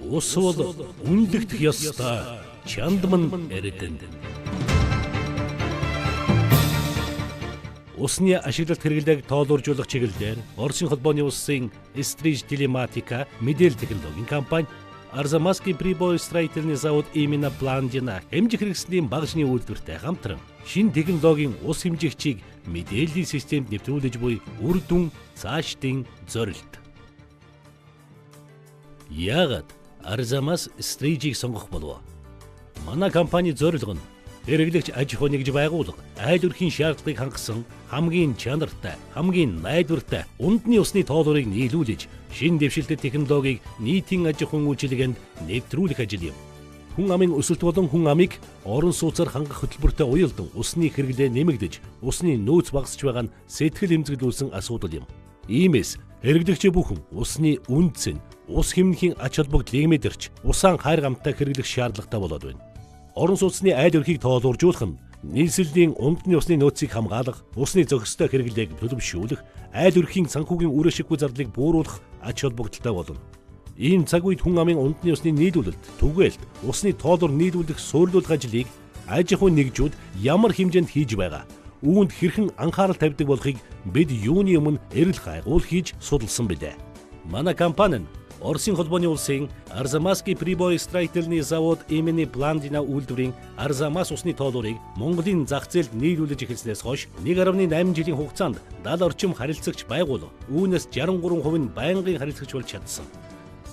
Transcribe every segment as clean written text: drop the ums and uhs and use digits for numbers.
Ус бол үнэлэгдэх ёстой чандман эрдэнэ. Усны ашиглалт хэрэглээг тоолууржуулах чиглэлээр Оросын холбооны улсын Стриж Телематика мэдээлэл технологийн компани Арзамасский прибой-строительный завод имени Пландина хэмжих хэрэгслийн багажны үйлдвэртэй хамтран шинэ технологийн ус хэмжигчийг мэдээллийн системд нэвтрүүлж буй үр дүн цаашдын зорилт. Яагаад Арзамас Стрижийг сонгох болов? Манай компани зорилго нь хэрэглэгч аж ахуй нэгж байгуулга айл өрхийн шаардлагыг хангасан хамгийн чанартай, хамгийн найдвартай үндэсний усны тоолуурыг нийлүүлж шинэ дэвшилтэт технологиг нийтийн аж ахуйн үйлчилгээнд нэвтрүүлэх ажил юм. Хүн амын өсөлт болон хүн амыг орон сууцаар хангах хөтөлбөртэй уялдан усны хэрэглээ нэмэгдэж, усны нөөц багасч байгаа нь сэтгэл эмзэглүүлсэн асуудал юм. Иймээс хэрэглэгч бүхэн усны үндэс нь ус хэмнэхийн ач холбогдлыг мэдэрч, усаан хайр гамтаа хэрэглэх шаардлагатай болоод байна. Орон сууцны айл өрхийг тоолууржуулах нь нийслэлийн үндэсний усны нөөцийг хамгаалах, усны зохистой хэрэглээг төлөвшүүлэх, айл өрхийн санхүүгийн үр ашиггүй зардлыг бууруулах ач холбогдолтой болно. Ийм цаг үед хүн амын үндэсний усны нийлүүлэлт, түгээлт, усны тоолуур нийлүүлэх суурилуулах ажлыг аж ахуйн нэгжүүд ямар хэмжээнд хийж байгаа, үүнд хэрхэн анхаарал тавьдаг болохыг бид юуны өмнө эрэл хайгуул хийж судалсан билээ. Манай компани нь Оросын холбооны улсын Арзамасский прибой-строительный завод имени Пландина үйлдвэрийн Арзамас усны тоолуурыг Монголын зах зээлд нийлүүлж эхэлснээс хойш 1.8 жилийн хугацаанд 70 орчим харилцагч байгуулга, үүнээс 63% нь байнгын харилцагч болж чадсан.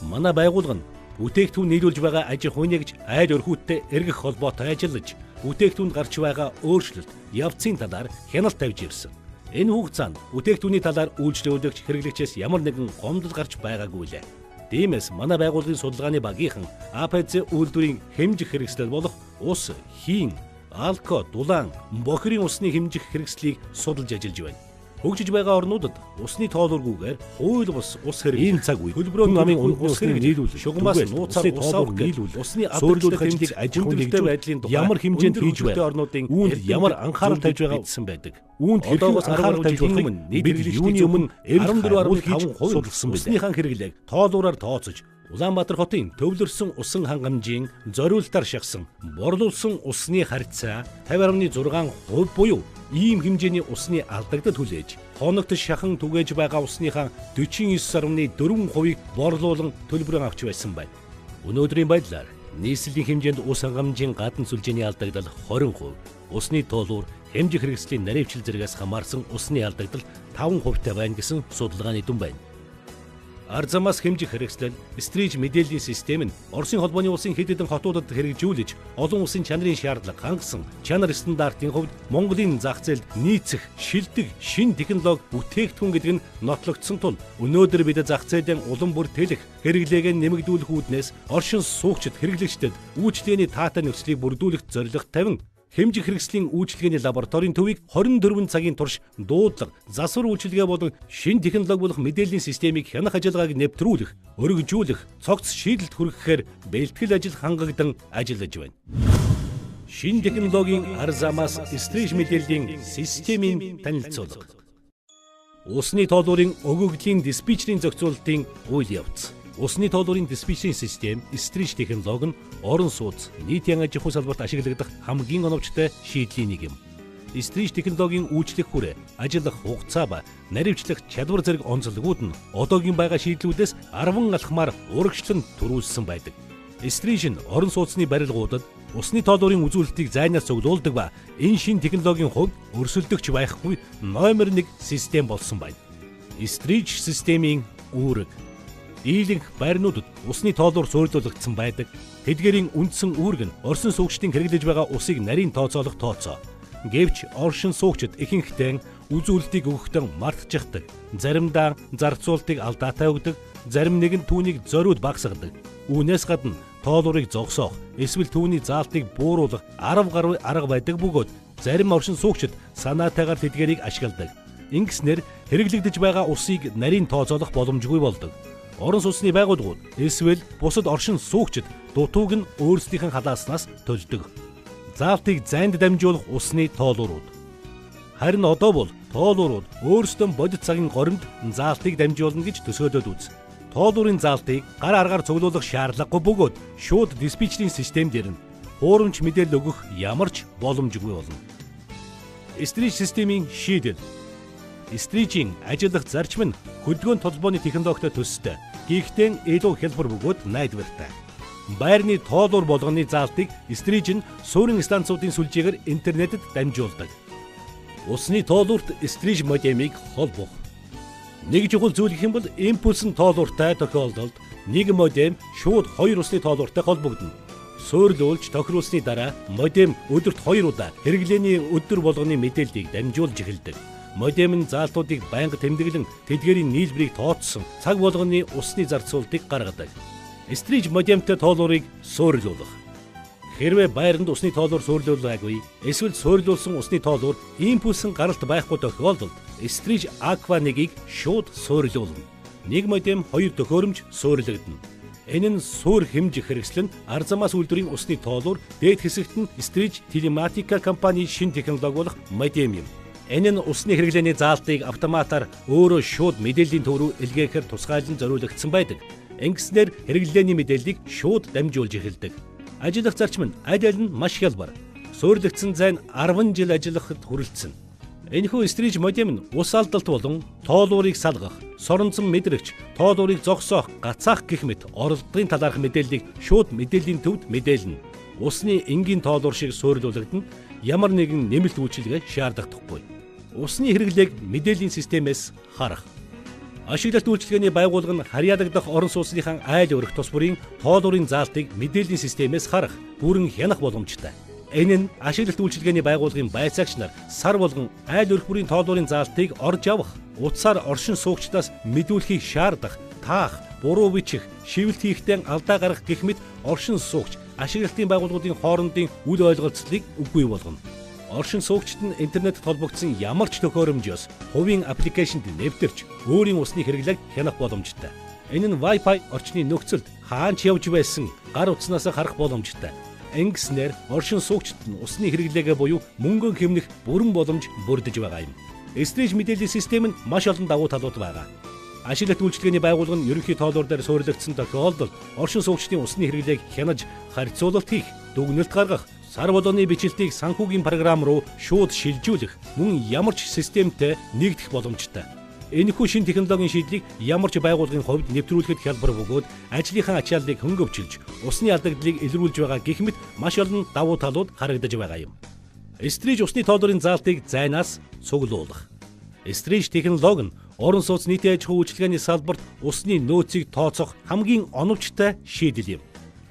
Манай байгуулга нь бүтээгдэхүүн нийлүүлж байгаа аж ахуйн нэгж айл өрхүүдтэй эргэх холбоотой ажиллаж, бүтээгдэхүүнд гарч байгаа өөрчлөлт, явцын талаар хяналт тавьж ирсэн. Энэ хугацаанд бүтээгдэхүүний талаар үйлчлүүлэгч хэрэглэгчээс ямар нэгэн гомдол гарч байгаагүй лээ. Тиймээс манай байгууллагын судалгааны багийнхан АПЦ үйлдвэрийн хэмжих хэрэгслэл болох ус, хийн, алко, дулаан, бохирын усны хэмжих хэрэгслийг судалж ажиллаж байна. Хөгжиж байгаа орнуудад усны тоолуургүйгээр хууль бус ус хэрэглэх энэ цаг үе хөлбөрөө намын усны нийлүүлэх, шугамаас нууцаар усаавах нийлүүлэх, усны адилхан ажлыг аж ахуйн байдлын тухай ямар хэмжээнд хийж байгаа орнуудын үүнд ямар анхаарал тавьж байгаа гэсэн байдаг. Үүнд одоогоос 10 жилийн өмнө бид юуны өмнө 14.5% судалсан билээ. Усныхаа хэрэглээг тоолуураар тооцож, Улаанбаатар хотын төвлөрсөн усан хангамжийн зориултаар шахсан борлуулсан усны харьцаа 50.6% буюу ийм хэмжээний усны алдагдал хүлээж, хоногт шахан түгээж байгаа усныхаа 49.4%-ийг борлуулан төлбөрөөр авч байсан байна. Өнөөдрийн байдлаар нийслэлийн хэмжээнд ус хангамжийн гадна сүлжээний алдагдал 20%, усны тоолуур, хэмжих хэрэгслийн наривчил зэрэгээс хамаарсан усны алдагдал 5%-тай байна гэсэн судалгааны дүн байна. Арзамас хэмжих хэрэгслэл Стриж мэдээллийн систем нь Оросын холбооны улсын хэд хэдэн хотуудад хэрэгжүүлж, олон улсын чанарын шаардлага хангасан чанар стандартын хувьд Монголын зах зээлд нийцэх, шилдэг шинэ технологи бүтээгдэхүүн гэдэг нь нотлогдсон тул өнөөдөр бид зах зээлийн улам бүр тэлэх, хэрэглээг нэмэгдүүлэх үүднээс оршин суугчид хэрэглэгчдэд үйлчлэгээний таатай нөхцөлийг бүрдүүлэх зорилго тавин хэмжих хэрэгслийн үйлчилгээний лабораторийн төвийг 24 цагийн турш дуудлага, засвар үйлчилгээ болон шинэ технологи болох мэдээллийн системийг хянах ажиллагааг нэвтрүүлэх, өргөжүүлэх, цогц шийдэлд хүрэхээр бэлтгэл ажил хангагдан ажиллаж байна. Шинэ технологийн Арзамас Стриж мэдээллийн системийн танилцуулга. Усны тоолуурын өгөгдлийн диспетчерийн зохицуулалтын үйл явц. Усны тоолуурын диспетчерийн систем Стриж технологи нь орон сууц, нийтийн аж ахуй салбарт ашиглагдах хамгийн оновчтой шийдлийн нэг юм. Стриж технологийн үйлчлэх хүрээ, ажиллах хугацаа ба наривчлах чадвар зэрэг онцлогууд нь одоогийн байгаа шийдлүүдээс 10 алхмаар урагшлан төрүүлсэн байдаг. Стриж нь орон сууцны барилгуудад усны тоолуурын үзүүлэлтийг зайнаас цуглуулдаг ба энэ шин технологийн хувьд өрсөлдөгч байхгүй номер 1 систем болсон байна. Стриж системийн үүрэг дийлэнх байрнуудад усны тоолуур суурилуулагдсан байдаг. Тэдгээрийн үндсэн үүрэг нь оршин суугчдын хэрэглэж байгаа усыг нарийн тооцоолох тооцоо. Гэвч оршин суугчид ихэнхдээ үзүүлэлтийг өгөхдөө мартчихдаг. Заримдаа зарцуултыг алдаатай өгдөг, зарим нэг нь түүнийг зориуд багасгадаг. Үүнээс гадна тоолуурыг зогсоох, эсвэл түүний заалтыг бууруулах 10 гаруй арга байдаг бөгөөд зарим оршин суугчид санаатайгаар тэдгээрийг ашигладаг. Ингэснээр хэрэглэгдэж байгаа усыг нарийн тооцоолох боломжгүй болдог. Орон сууцны байгууллагууд эсвэл бусад оршин суугчид дутууг нь өөрсдийнх нь халааснаас төлдөг. Заалтыг зайд дамжуулах усны тоолуурууд. Харин одоо бол тоолуурууд өөрсдөө бодит цагийн горимд заалтыг дамжуулна гэж төсөөлөд үз. тоолуурын заалтыг гар аргаар цуглуулах шаардлагагүй бөгөөд шууд диспетчерийн систем дээр нь хуурамч мэдээлэл өгөх ямар ч боломжгүй болно. Стриж системийн шийдэл. Стрижийн ажиллах зарчим нь хөдөлгөөний толгойн технологитой төстэй. Гэхдээ илүү хялбар бөгөөд найдвартай. Байрны тоолуур болгоны заалтыг стриж нь суурин станцуудын сүлжээгээр интернетэд дамжуулдаг. Усны тоолуурт стриж модемыг холбох. Нэг чухал зүйл гэх юм бол импульсын тоолууртай тохиолдолд нэг модем шууд хоёр усны тоолууртай холбогдно. Суйрлуулж тохируулсны дараа модем өдөрт 2 удаа хэрэглээний өдөр болгоны мэдээллийг дамжуулж эхэлдэг. Модем нь заалтуудыг байнга тэмдэглэн тэдгээрийн нийлбэрийг тооцсон цаг болгоны усны зарцуултыг гаргадаг. Стриж модемтэй тоолуурыг суйрлуулах. Хэрвээ байранд усны тоолуур суйрлуулаагүй, эсвэл суйрлуулсан усны тоолуур импульсын гаралт байхгүй тохиолдолд стриж Aqua 1-ийг шууд суйрлуулна. Нэг модем 2 төхөөрөмж суйрлагдана. Энэ нь суур хэмжих хэрэгсэл нь арзамаас үйлдвэрийн усны тоолуур, дээд хэсэгт нь стриж Telematica компани шинэ технологи болох модем юм. Энэ нь усны хэрэглээний заалтыг автоматар өөрөө шууд мэдээллийн төв рүү илгээхээр тусгайлан зориулагдсан байдаг. Ингэснээр хэрэглээний мэдээллийг шууд дамжуулж эхэлдэг. Ажиллах зарчим нь аль аль нь маш хялбар. Суйрлагдсан зайн 10 жил ажиллахад хүрэлцсэн. Энэхүү стриж модем нь ус алдалт болон тоолуурыг салгах, соронзон мэдрэгч, тоолуурыг зогсоох, гацаах гэх мэт оролдогын талаарх мэдээллийг шууд мэдээллийн төвд мэдээлнэ. Усны энгийн тоолуур шиг суйрлуулагдана, ямар нэгэн нэмэлт үйлчилгээ шаардлагатай. Усны хэрэглээг мэдээллийн системээс харах. Ашиглалт үйлчилгээний байгууллага нь харьяалагдах орон сууцныхаа айл өрх тус бүрийн тоолуурын заалтыг мэдээллийн системээс харах бүрэн хянах боломжтой. Энэ нь ашиглалт үйлчилгээний байгууллагын байцаагч нар сар болгон айл өрх бүрийн тоолуурын заалтыг орж авах, утсаар оршин суугчдаас мэдүүлэхийг шаардах, таах, буруу бичих, шивэлт хийхдээ алдаа гаргах гэх мэт оршин суугч ашиглалтын байгууллагуудын хоорондын үл ойлголцлыг үгүй болгоно. Оршин суугчид нь интернетэд холбогдсон ямар ч төхөөрөмжөөс хувийн аппликейшнд нэвтэрч өөрийн усны хэрэглээг хянах боломжтой. Энэ нь Wi-Fi орчны нөхцөлд хаан ч явж байсан гар утаснаас харах боломжтой. Ингэснээр оршин суугчид нь усны хэрэглээгээ буюу мөнгө хэмнэх бүрэн боломж бүрдэж байгаа юм. Стриж мэдээллийн систем нь маш олон давуу талууд байгаа. Ашиглалт үйлчилгээний байгууллага нь ерөнхий тоолуур дээр суйрлагдсан тохиолдолд оршин суугчдын усны хэрэглээг хянаж, харьцуулалт хийх, дүгнэлт гаргах, сар болгоны бичлэлтийг санхүүгийн програм руу шууд шилжүүлэх, мөн ямар ч системтэй нэгдэх боломжтой. Энэхүү шинэ технологийн шийдлийг ямар ч байгууллагын хувьд нэвтрүүлэхэд хялбар бөгөөд ажлынхаа ачааллыг хөнгөвчилж, усны алдагдлыг илрүүлж байгаа гэх мэт маш олон давуу талууд харагдаж байгаа юм. Стриж усны тоолуурын заалтыг зайнаас цуглуулах. Стриж технологи нь орон сууц нийтийн аж ахуйн үйлчилгээний салбарт усны нөөцийг тооцох хамгийн оновчтой шийдэл юм.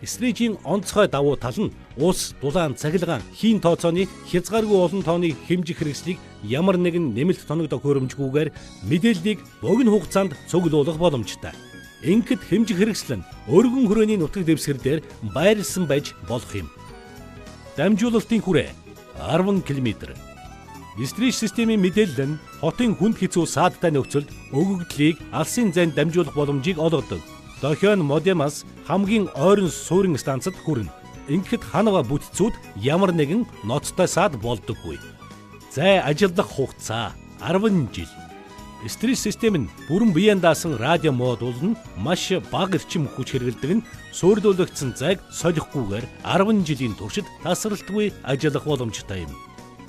Стрижийн онцгой давуу тал нь ус, дулаан, цахилгаан, хийн тооцооны хязгааргүй олон тооны хэмжих хэрэгслийг ямар нэгэн нэмэлт тоног төхөөрөмжгүйгээр мэдээллийг богино хугацаанд цуглуулах боломжтой. Ингээд хэмжих хэрэгсэл нь өргөн хүрээний нутаг дэвсгэр дээр байрлсан байж болох юм. Дамжуулалтын хүрээ 10 км. Стриж системийн мэдээлэл нь хотын хүнд хэцүү саадтай нөхцөлд өгөгдлийг алсын зайд дамжуулах боломжийг олгодог. Дохион модемаас хамгийн ойрон суурин станцад хүрнэ. Ингээд ханава бүтцүүд ямар нэгэн ноцтой саад болдоггүй. Зай ажиллах хугацаа 10 жил. Стриж систем нь бүрэн биеийн даасан радио модуль нь маш бага эрчим хүч хэрэглэдэг нь суйрлуулагдсан зайг солихгүйгээр 10 жилийн туршид тасралтгүй ажиллах боломжтой юм.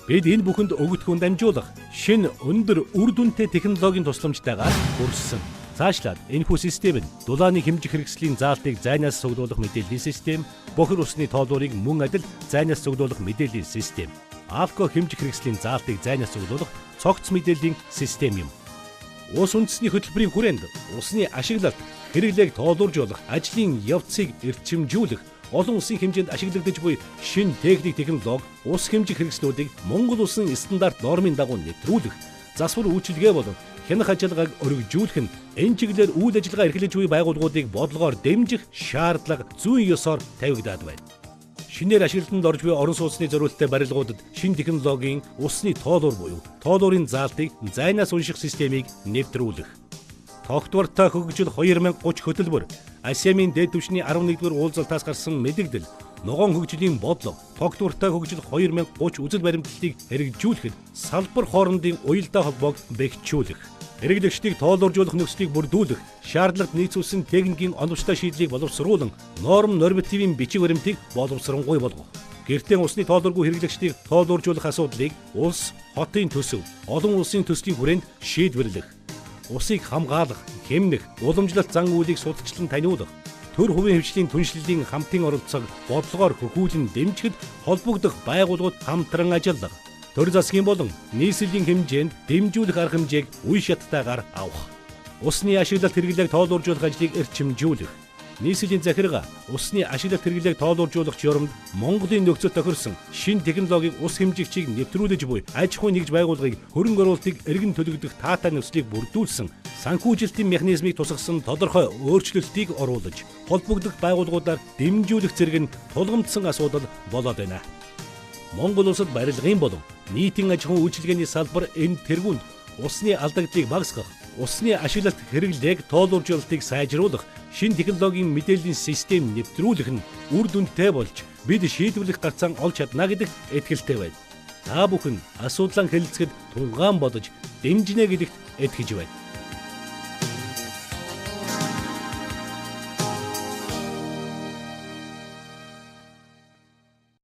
Бид энэ бүхэнд өгөгдөхөнд дамжуулах шинэ өндөр үр дүнтэй технологийн тусламжтайгаар хүрсэн. Цаашлаад энэхүү систем нь дулааны хэмжих хэрэгслийн заалтыг зайнаас цуглуулах мэдээллийн систем, бохир усны тоолуурыг мөн адил зайнаас цуглуулах мэдээллийн систем, алко хэмжих хэрэгслийн заалтыг зайнаас цуглуулах цогц мэдээллийн систем юм. Ус үндэсний хөтөлбөрийн хүрээнд усны ашиглалт, хэрэглээг тоолуурж болох ажлын явцыг эрчимжүүлэх, олон улсын хэмжээнд ашиглагдаж буй шинэ технологи, ус хэмжих хэрэгслүүдийг Монгол улсын стандарт нормын дагуу нэвтрүүлэх, засвар үйлчилгээ болон хянах ажиллагааг өргөжүүлэх нь энэ чиглэлээр үйл ажиллагаа эрхлэж буй байгууллагуудыг бодлогоор дэмжих шаардлага зүйн ёсоор тавигдаад байна. Шинээр ашиглалтанд орж буй орон сууцны зориулалттай барилгуудад шинэ технологийн усны тоолуур буюу тоолуурын заалтыг зайнаас унших системийг нэвтрүүлэх. Тогтвортой хөгжил 2030 хөтөлбөр, ASEAN-ийн дээд түвшний 11-р уулзалтаас гарсан мэдээлэл, ногоон хөгжлийн бодлого, тогтвортой хөгжил 2030 үзэл баримтлалыг хэрэгжүүлэхэд салбар хоорондын уялдаа холбоог бэхжүүлэх. Хэрэглэгчдийг тоолууржуулах нөхцөлийг бүрдүүлэх, шаардлагад нийцүүлсэн техникийн оновчтой шийдлийг боловсруулан, норм нормативын бичиг баримтыг боловсронгуй болгох. Гэртээ усны тоолуургүй хэрэглэгчдийг тоолууржуулах асуудлыг улс, хотын төсөв, олон улсын төслийн хүрээнд шийдвэрлэх. Усыг хамгаалах, хэмнэх, уламжлалт зан үйлийг судалчлан таниулах. Төр хувийн хвшлийн түншлэлийн хамтын оролцоог бодлогоор хөхүүлэн дэмжихэд холбогдох байгууллагууд хамтран ажиллах. Төр засгийн болон нийслэлийн хэмжээнд дэмжүүлэх арга хэмжээг үе шаттайгаар авах. Усны ашиглалт хэрэглээг тоолууржуулах ажлыг эрчимжүүлэх. Нийслэлийн захиргаа усны ашиглалт хэрэглээг тоолууржуулах журамд Монголын нөхцөл тохирсон шинэ технологиг ус хэмжигчийг нэвтрүүлж буй аж ахуйн нэгж байгууллагыг хөрөнгө оруулалтыг эргэн төлөвлөх таатай нөхцөлийг бүрдүүлсэн санхүүжилтийн механизмыг тусгасан тодорхой өөрчлөлтийг оруулж холбогдох байгууллагуудаар дэмжүүлэх зэрэг нь тулгамдсан асуудал болоод байна. Монгол улсад барилгын болон нийтийн аж ахуйн үйлчилгээний салбар энэ тэргуунд усны алдагдлыг багасгах, усны ашиглалт хэрэглээг тоолууржуулалтыг сайжруулах, шинэ технологийн мэдээллийн систем нэвтрүүлэх нь үр дүнтэй болж бид шийдвэрлэх гарцаан олж чадна гэдэгт итгэлтэй байна. Та бүхэн асуудлаа хэлэлцэхэд тунгаан бодож дэмжинэ гэдэгт итгэж байна.